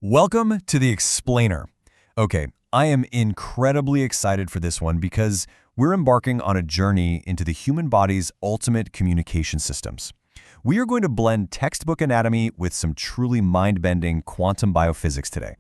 Welcome to The Explainer. Okay, I am incredibly excited for this one because we're embarking on a journey into the human body's ultimate communication systems. We are going to blend textbook anatomy with some truly mind-bending quantum biophysics today.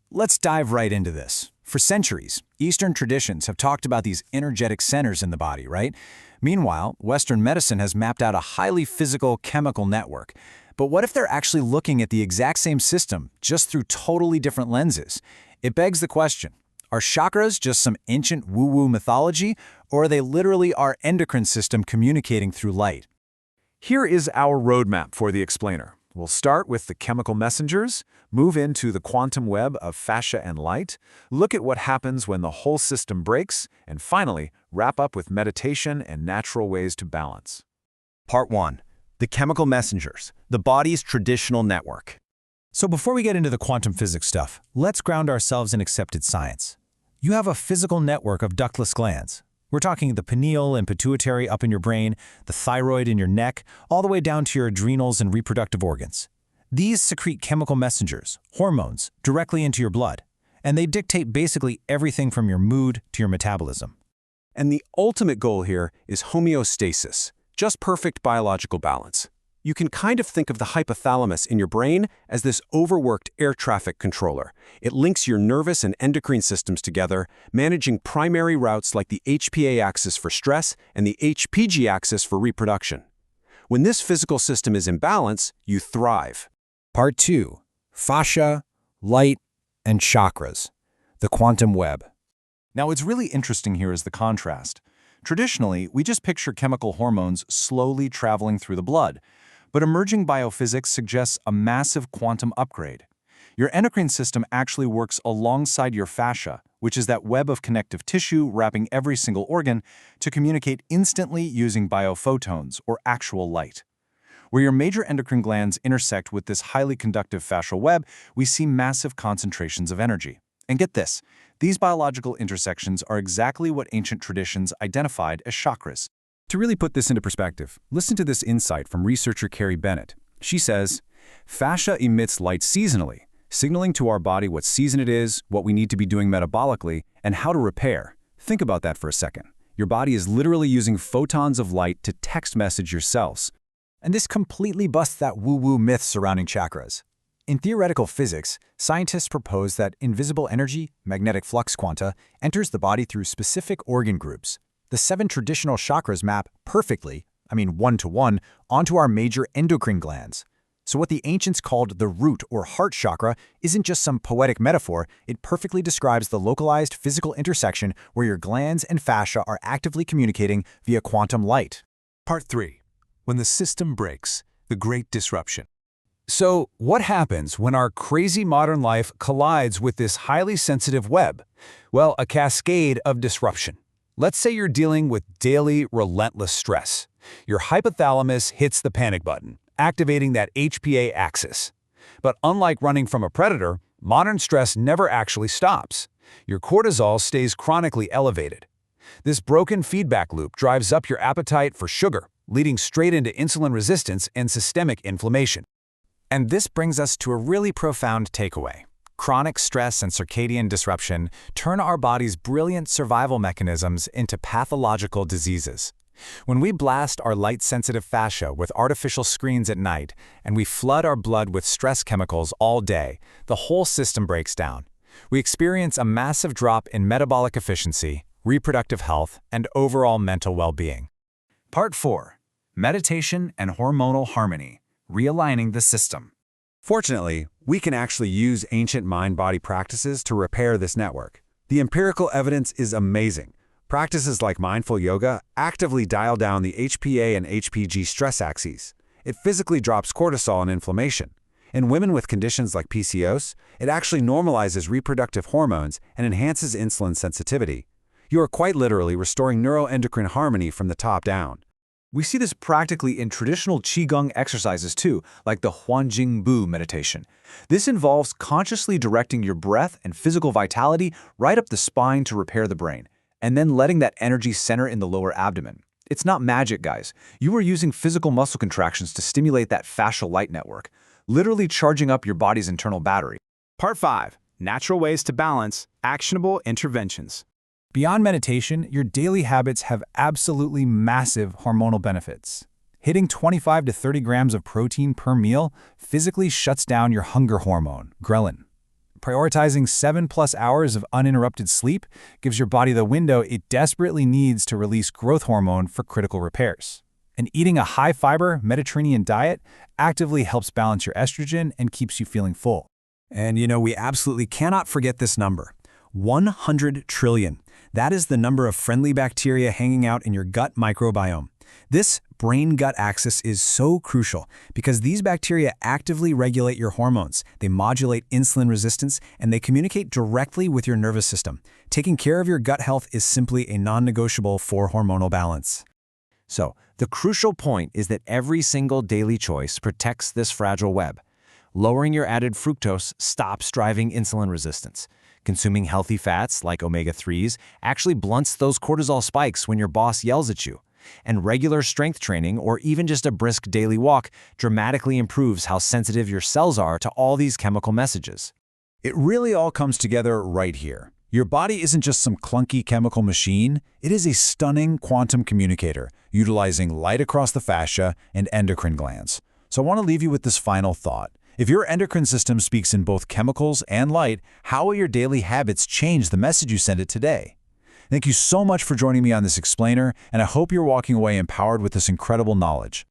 Let's dive right into this. For centuries, Eastern traditions have talked about these energetic centers in the body, right? Meanwhile, Western medicine has mapped out a highly physical chemical network. But what if they're actually looking at the exact same system, just through totally different lenses? It begs the question, are chakras just some ancient woo-woo mythology, or are they literally our endocrine system communicating through light? Here is our roadmap for the explainer. We'll start with the chemical messengers, move into the quantum web of fascia and light, look at what happens when the whole system breaks, and finally, wrap up with meditation and natural ways to balance. Part 1. The chemical messengers, the body's traditional network. So before we get into the quantum physics stuff, let's ground ourselves in accepted science. You have a physical network of ductless glands. We're talking the pineal and pituitary up in your brain, the thyroid in your neck, all the way down to your adrenals and reproductive organs. These secrete chemical messengers, hormones, directly into your blood, and they dictate basically everything from your mood to your metabolism. And the ultimate goal here is homeostasis, just perfect biological balance. You can kind of think of the hypothalamus in your brain as this overworked air traffic controller. It links your nervous and endocrine systems together, managing primary routes like the HPA axis for stress and the HPG axis for reproduction. When this physical system is in balance, you thrive. Part 2. Fascia, light, and chakras. The quantum web. Now, what's really interesting here is the contrast. Traditionally, we just picture chemical hormones slowly traveling through the blood, but emerging biophysics suggests a massive quantum upgrade. Your endocrine system actually works alongside your fascia, which is that web of connective tissue wrapping every single organ, to communicate instantly using biophotons, or actual light. Where your major endocrine glands intersect with this highly conductive fascial web, we see massive concentrations of energy. And get this, these biological intersections are exactly what ancient traditions identified as chakras. To really put this into perspective, listen to this insight from researcher Carrie Bennett. She says, fascia emits light seasonally, signaling to our body what season it is, what we need to be doing metabolically, and how to repair. Think about that for a second. Your body is literally using photons of light to text message your cells. And this completely busts that woo-woo myth surrounding chakras. In theoretical physics, scientists propose that invisible energy, magnetic flux quanta, enters the body through specific organ groups. The 7 traditional chakras map perfectly, one-to-one, onto our major endocrine glands. So what the ancients called the root or heart chakra isn't just some poetic metaphor, it perfectly describes the localized physical intersection where your glands and fascia are actively communicating via quantum light. Part 3. When the system breaks, the great disruption. So, what happens when our crazy modern life collides with this highly sensitive web? Well, a cascade of disruption. Let's say you're dealing with daily, relentless stress. Your hypothalamus hits the panic button, activating that HPA axis. But unlike running from a predator, modern stress never actually stops. Your cortisol stays chronically elevated. This broken feedback loop drives up your appetite for sugar, leading straight into insulin resistance and systemic inflammation. And this brings us to a really profound takeaway. Chronic stress and circadian disruption turn our body's brilliant survival mechanisms into pathological diseases. When we blast our light-sensitive fascia with artificial screens at night, and we flood our blood with stress chemicals all day, the whole system breaks down. We experience a massive drop in metabolic efficiency, reproductive health, and overall mental well-being. Part 4. Meditation and hormonal harmony. Realigning the system. Fortunately, we can actually use ancient mind-body practices to repair this network. The empirical evidence is amazing. Practices like mindful yoga actively dial down the HPA and HPG stress axes. It physically drops cortisol and inflammation. In women with conditions like PCOS, it actually normalizes reproductive hormones and enhances insulin sensitivity. You are quite literally restoring neuroendocrine harmony from the top down. We see this practically in traditional Qigong exercises too, like the Huanjing Bu meditation. This involves consciously directing your breath and physical vitality right up the spine to repair the brain, and then letting that energy center in the lower abdomen. It's not magic, guys. You are using physical muscle contractions to stimulate that fascial light network, literally charging up your body's internal battery. Part 5. Natural ways to balance actionable interventions. Beyond meditation, your daily habits have absolutely massive hormonal benefits. Hitting 25 to 30 grams of protein per meal physically shuts down your hunger hormone, ghrelin. Prioritizing 7+ hours of uninterrupted sleep gives your body the window it desperately needs to release growth hormone for critical repairs. And eating a high-fiber Mediterranean diet actively helps balance your estrogen and keeps you feeling full. And we absolutely cannot forget this number. 100 trillion. That is the number of friendly bacteria hanging out in your gut microbiome. This brain-gut axis is so crucial because these bacteria actively regulate your hormones, they modulate insulin resistance, and they communicate directly with your nervous system. Taking care of your gut health is simply a non-negotiable for hormonal balance. So, the crucial point is that every single daily choice protects this fragile web. Lowering your added fructose stops driving insulin resistance. Consuming healthy fats like omega-3s actually blunts those cortisol spikes when your boss yells at you. And regular strength training, or even just a brisk daily walk, dramatically improves how sensitive your cells are to all these chemical messages. It really all comes together right here. Your body isn't just some clunky chemical machine, it is a stunning quantum communicator, utilizing light across the fascia and endocrine glands. So I want to leave you with this final thought. If your endocrine system speaks in both chemicals and light, how will your daily habits change the message you send it today? Thank you so much for joining me on this explainer, and I hope you're walking away empowered with this incredible knowledge.